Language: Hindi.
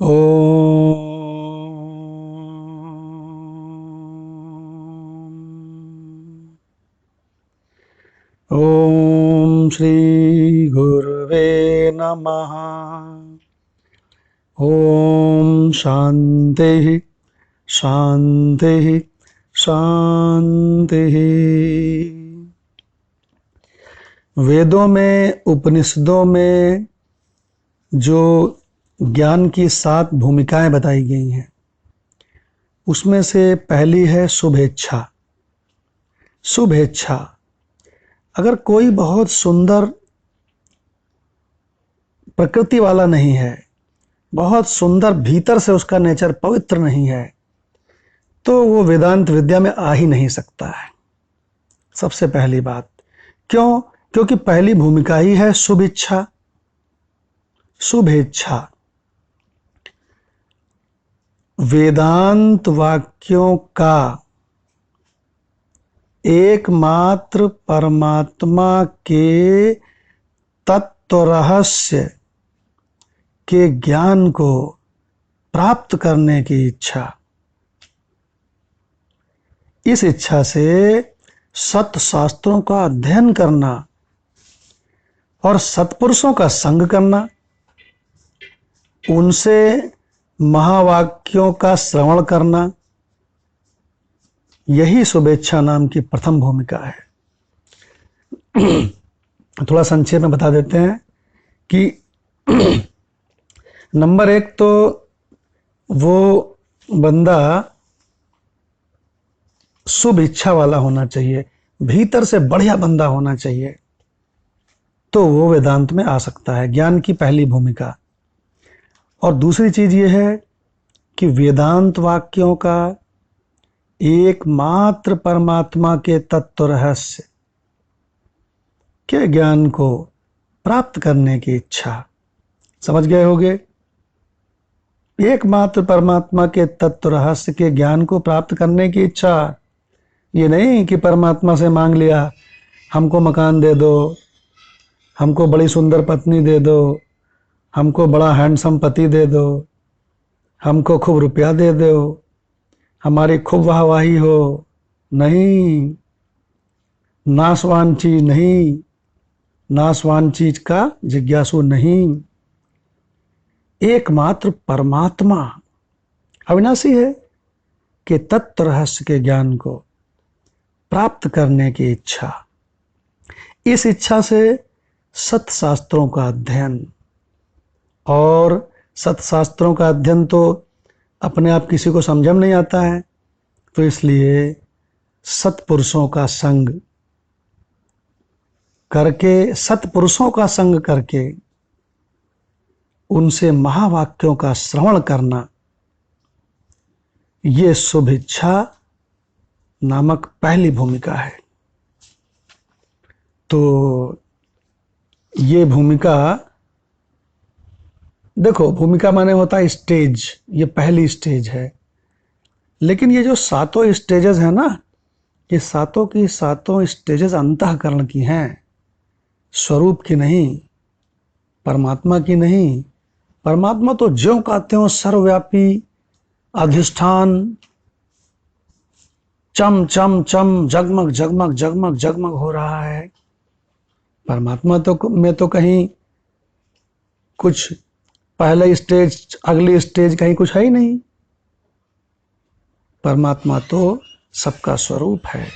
ओम ओम श्री गुरुवे नमः। ओम शांति शांति शांति। वेदों में, उपनिषदों में जो ज्ञान की 7 भूमिकाएं बताई गई हैं, उसमें से पहली है शुभेच्छा। शुभेच्छा, अगर कोई बहुत सुंदर प्रकृति वाला नहीं है, बहुत सुंदर भीतर से उसका नेचर पवित्र नहीं है, तो वो वेदांत विद्या में आ ही नहीं सकता है। सबसे पहली बात क्यों? क्योंकि पहली भूमिका ही है शुभ इच्छा, शुभेच्छा। वेदांत वाक्यों का एकमात्र परमात्मा के तत्व रहस्य के ज्ञान को प्राप्त करने की इच्छा, इस इच्छा से सत शास्त्रों का अध्ययन करना और सत्पुरुषों का संग करना, उनसे महावाक्यों का श्रवण करना, यही शुभेच्छा नाम की प्रथम भूमिका है। थोड़ा संक्षेप में बता देते हैं कि नंबर 1 तो वो बंदा शुभ इच्छा वाला होना चाहिए, भीतर से बढ़िया बंदा होना चाहिए, तो वो वेदांत में आ सकता है। ज्ञान की पहली भूमिका। और दूसरी चीज ये है कि वेदांत वाक्यों का एकमात्र परमात्मा के तत्व रहस्य के ज्ञान को प्राप्त करने की इच्छा। समझ गए होंगे? एकमात्र परमात्मा के तत्व रहस्य के ज्ञान को प्राप्त करने की इच्छा। ये नहीं कि परमात्मा से मांग लिया, हमको मकान दे दो, हमको बड़ी सुंदर पत्नी दे दो, हमको बड़ा हैंडसम पति दे दो, हमको खूब रुपया दे दो, हमारी खूब वाहवाही हो। नहीं, नाशवान चीज नहीं, नाशवान चीज का जिज्ञासु नहीं। एकमात्र परमात्मा अविनाशी है कि तत्व रहस्य के ज्ञान को प्राप्त करने की इच्छा। इस इच्छा से सत्शास्त्रों का अध्ययन, और सत्शास्त्रों का अध्ययन तो अपने आप किसी को समझ में नहीं आता है, तो इसलिए सत्पुरुषों का संग करके, सत्पुरुषों का संग करके उनसे महावाक्यों का श्रवण करना, ये शुभ इच्छा नामक पहली भूमिका है। तो ये भूमिका, देखो, भूमिका माने होता है स्टेज, ये पहली स्टेज है। लेकिन ये जो 7 स्टेजेस हैं ना, ये 7 की 7 स्टेजेस अंतःकरण की हैं, स्वरूप की नहीं, परमात्मा की नहीं। परमात्मा तो ज्यों का त्यों सर्वव्यापी, अधिष्ठान, चम चम चम, जगमग जगमग जगमग जगमग हो रहा है। परमात्मा तो में तो कहीं कुछ पहले स्टेज, अगली स्टेज, कहीं कुछ है ही नहीं। परमात्मा तो सबका स्वरूप है।